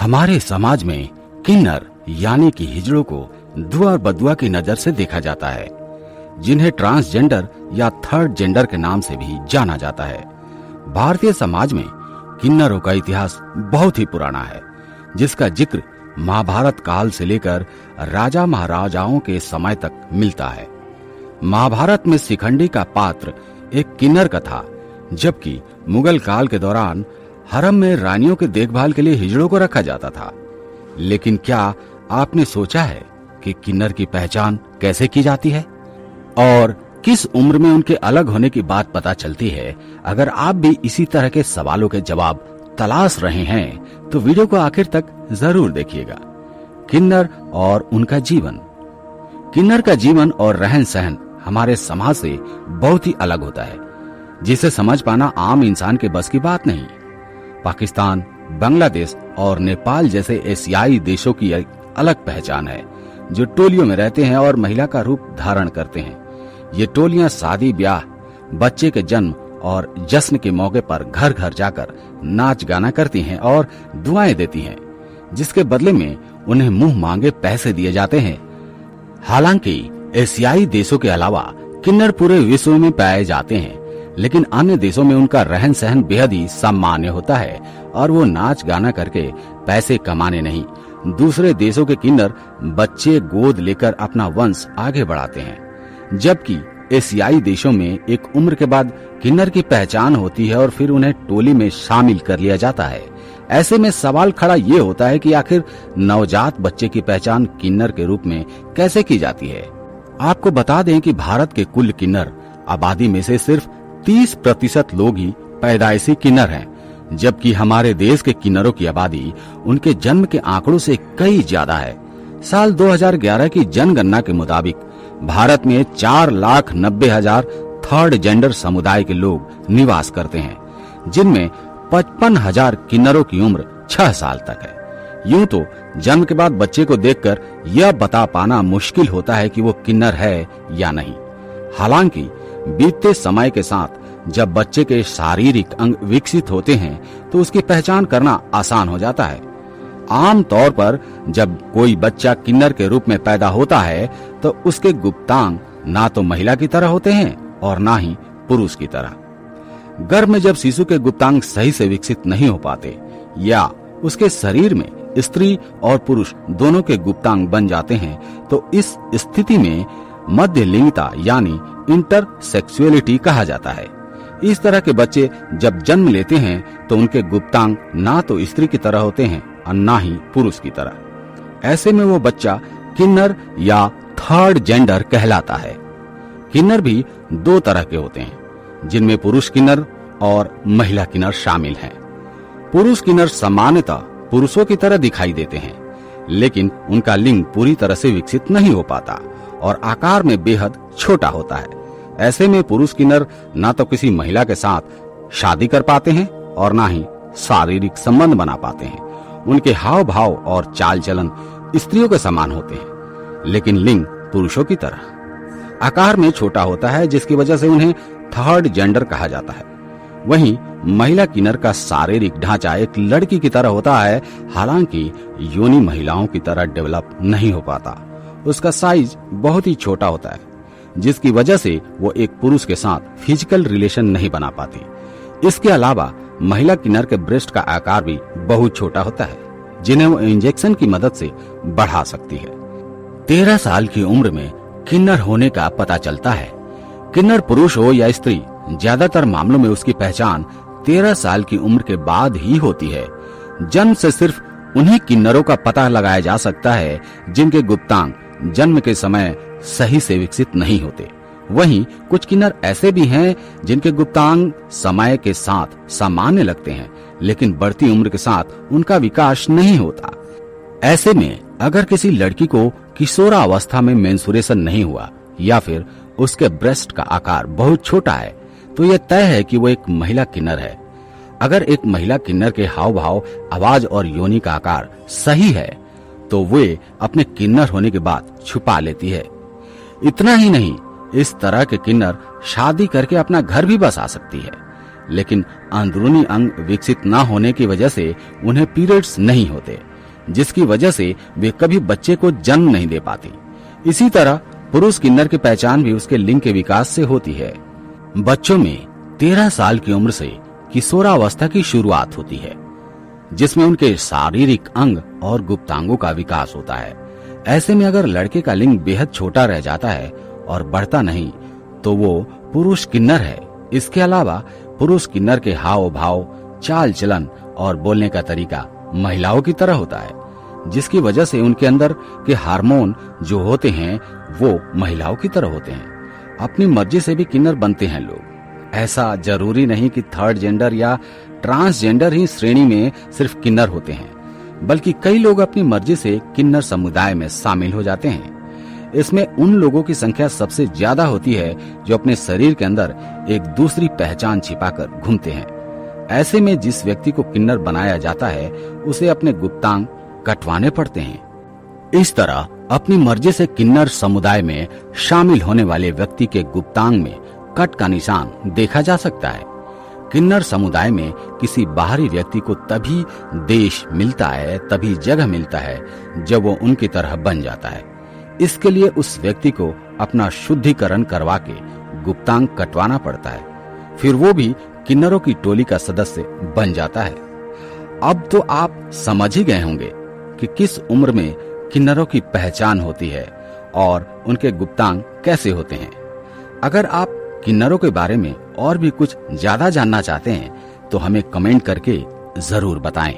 हमारे समाज में किन्नर यानी कि हिजड़ों को दुआ और बदुआ की नजर से देखा जाता है, जिन्हें ट्रांसजेंडर या थर्ड जेंडर के नाम से भी जाना जाता है। भारतीय समाज में किन्नरों का इतिहास बहुत ही पुराना है, जिसका जिक्र महाभारत काल से लेकर राजा महाराजाओं के समय तक मिलता है। महाभारत में शिखंडी का पात्र एक किन्नर का था, जबकि मुगल काल के दौरान हरम में रानियों के देखभाल के लिए हिजड़ों को रखा जाता था। लेकिन क्या आपने सोचा है कि किन्नर की पहचान कैसे की जाती है और किस उम्र में उनके अलग होने की बात पता चलती है? अगर आप भी इसी तरह के सवालों के जवाब तलाश रहे हैं तो वीडियो को आखिर तक जरूर देखिएगा। किन्नर और उनका जीवन। किन्नर का जीवन और रहन सहन हमारे समाज से बहुत ही अलग होता है, जिसे समझ पाना आम इंसान के बस की बात नहीं। पाकिस्तान, बांग्लादेश और नेपाल जैसे एशियाई देशों की एक अलग पहचान है, जो टोलियों में रहते हैं और महिला का रूप धारण करते हैं। ये टोलियां शादी ब्याह, बच्चे के जन्म और जश्न के मौके पर घर घर जाकर नाच गाना करती हैं और दुआएं देती हैं, जिसके बदले में उन्हें मुंह मांगे पैसे दिए जाते हैं। हालांकि एशियाई देशों के अलावा किन्नर पूरे विश्व में पाए जाते हैं, लेकिन अन्य देशों में उनका रहन सहन बेहद ही सामान्य होता है और वो नाच गाना करके पैसे कमाने नहीं, दूसरे देशों के किन्नर बच्चे गोद लेकर अपना वंश आगे बढ़ाते हैं। जबकि एशियाई देशों में एक उम्र के बाद किन्नर की पहचान होती है और फिर उन्हें टोली में शामिल कर लिया जाता है। ऐसे में सवाल खड़ा ये होता है कि आखिर नवजात बच्चे की पहचान किन्नर के रूप में कैसे की जाती है। आपको बता दें कि भारत के कुल किन्नर आबादी में से सिर्फ 30% लोग ही पैदाइशी किन्नर हैं, जबकि हमारे देश के किन्नरों की आबादी उनके जन्म के आंकड़ों से कई ज्यादा है। साल 2011 की जनगणना के मुताबिक भारत में 4,90,000 थर्ड जेंडर समुदाय के लोग निवास करते हैं, जिनमें 55,000 किन्नरों की उम्र 6 साल तक है। यूं तो जन्म के बाद बच्चे को देखकर यह बता पाना मुश्किल होता है कि वो किन्नर है या नहीं। हालांकि बीतते समय के साथ जब बच्चे के शारीरिक अंग विकसित होते हैं तो उसकी पहचान करना आसान हो जाता है। आम तौर पर जब कोई बच्चा किन्नर के रूप में पैदा होता है तो उसके गुप्तांग ना तो महिला की तरह होते हैं और ना ही पुरुष की तरह। गर्भ में जब शिशु के गुप्तांग सही से विकसित नहीं हो पाते या उसके शरीर में स्त्री और पुरुष दोनों के गुप्तांग बन जाते हैं तो इस स्थिति में मध्य लिंगता यानी इंटरसेक्सुअलिटी कहा जाता है। इस तरह के बच्चे जब जन्म लेते हैं तो उनके गुप्तांग ना तो स्त्री की तरह होते हैं और ना ही पुरुष की तरह। ऐसे में वो बच्चा किन्नर या थर्ड जेंडर कहलाता है। किन्नर भी 2 तरह के होते हैं, जिनमें पुरुष किन्नर और महिला किन्नर शामिल हैं। पुरुष किन्नर सामान्यतः पुरुषों की तरह दिखाई देते हैं, लेकिन उनका लिंग पूरी तरह से विकसित नहीं हो पाता और आकार में बेहद छोटा होता है। ऐसे में पुरुष किन्नर ना तो किसी महिला के साथ शादी कर पाते हैं और ना ही शारीरिक संबंध बना पाते हैं। उनके हाव भाव और चाल चलन स्त्रियों के समान होते हैं, लेकिन लिंग पुरुषों की तरह आकार में छोटा होता है, जिसकी वजह से उन्हें थर्ड जेंडर कहा जाता है। वहीं महिला किन्नर का शारीरिक ढांचा एक लड़की की तरह होता है, हालांकि योनि महिलाओं की तरह डेवलप नहीं हो पाता। उसका साइज बहुत ही छोटा होता है, जिसकी वजह से वो एक पुरुष के साथ फिजिकल रिलेशन नहीं बना पाती। इसके अलावा महिला किन्नर के ब्रेस्ट का आकार भी बहुत छोटा होता है, जिन्हें वो इंजेक्शन की मदद से बढ़ा सकती है। 13 साल की उम्र में किन्नर होने का पता चलता है। किन्नर पुरुष हो या स्त्री, ज्यादातर मामलों में उसकी पहचान 13 साल की उम्र के बाद ही होती है। जन्म से सिर्फ उन्हीं किन्नरों का पता लगाया जा सकता है जिनके गुप्तांग जन्म के समय सही से विकसित नहीं होते। वहीं कुछ किन्नर ऐसे भी हैं जिनके गुप्तांग समय के साथ सामान्य लगते हैं, लेकिन बढ़ती उम्र के साथ उनका विकास नहीं होता। ऐसे में अगर किसी लड़की को किशोरावस्था में मेंस्ट्रुएशन नहीं हुआ या फिर उसके ब्रेस्ट का आकार बहुत छोटा है तो यह तय है कि वो एक महिला किन्नर है। अगर एक महिला किन्नर के हाव भाव, आवाज और योनि का आकार सही है तो वे अपने किन्नर होने के बाद छुपा लेती है। इतना ही नहीं, इस तरह के किन्नर शादी करके अपना घर भी बसा सकती है, लेकिन अंदरूनी अंग विकसित न होने की वजह से उन्हें पीरियड्स नहीं होते। जिसकी वजह से वे कभी बच्चे को जन्म नहीं दे पाती। इसी तरह पुरुष किन्नर की पहचान भी उसके लिंग के विकास से होती है। बच्चों में 13 साल की उम्र से किशोरावस्था की शुरुआत होती है, जिसमें उनके शारीरिक अंग और गुप्तांगों का विकास होता है। ऐसे में अगर लड़के का लिंग बेहद छोटा रह जाता है और बढ़ता नहीं, तो वो पुरुष किन्नर है। इसके अलावा पुरुष किन्नर के हाव भाव, चाल चलन और बोलने का तरीका महिलाओं की तरह होता है, जिसकी वजह से उनके अंदर के हार्मोन जो होते हैं वो महिलाओं की तरह होते हैं। अपनी मर्जी से भी किन्नर बनते हैं लोग। ऐसा जरूरी नहीं कि थर्ड जेंडर या ट्रांसजेंडर ही श्रेणी में सिर्फ किन्नर होते हैं, बल्कि कई लोग अपनी मर्जी से किन्नर समुदाय में शामिल हो जाते हैं। इसमें उन लोगों की संख्या सबसे ज्यादा होती है जो अपने शरीर के अंदर एक दूसरी पहचान छिपाकर घूमते हैं। ऐसे में जिस व्यक्ति को किन्नर बनाया जाता है उसे अपने गुप्तांग कटवाने पड़ते हैं। इस तरह अपनी मर्जी से किन्नर समुदाय में शामिल होने वाले व्यक्ति के गुप्तांग में कट का निशान देखा जा सकता है। किन्नर समुदाय में किसी बाहरी व्यक्ति को तभी देश मिलता है, तभी जगह मिलता है जब वो उनकी तरह बन जाता है। इसके लिए उस व्यक्ति को अपना शुद्धिकरण करवा के गुप्तांग कटवाना पड़ता है, फिर वो भी किन्नरों की टोली का सदस्य बन जाता है। अब तो आप समझ ही गए होंगे कि किस उम्र में किन्नरों की पहचान होती है और उनके गुप्तांग कैसे होते हैं। अगर आप किन्नरों के बारे में और भी कुछ ज्यादा जानना चाहते हैं तो हमें कमेंट करके जरूर बताएं।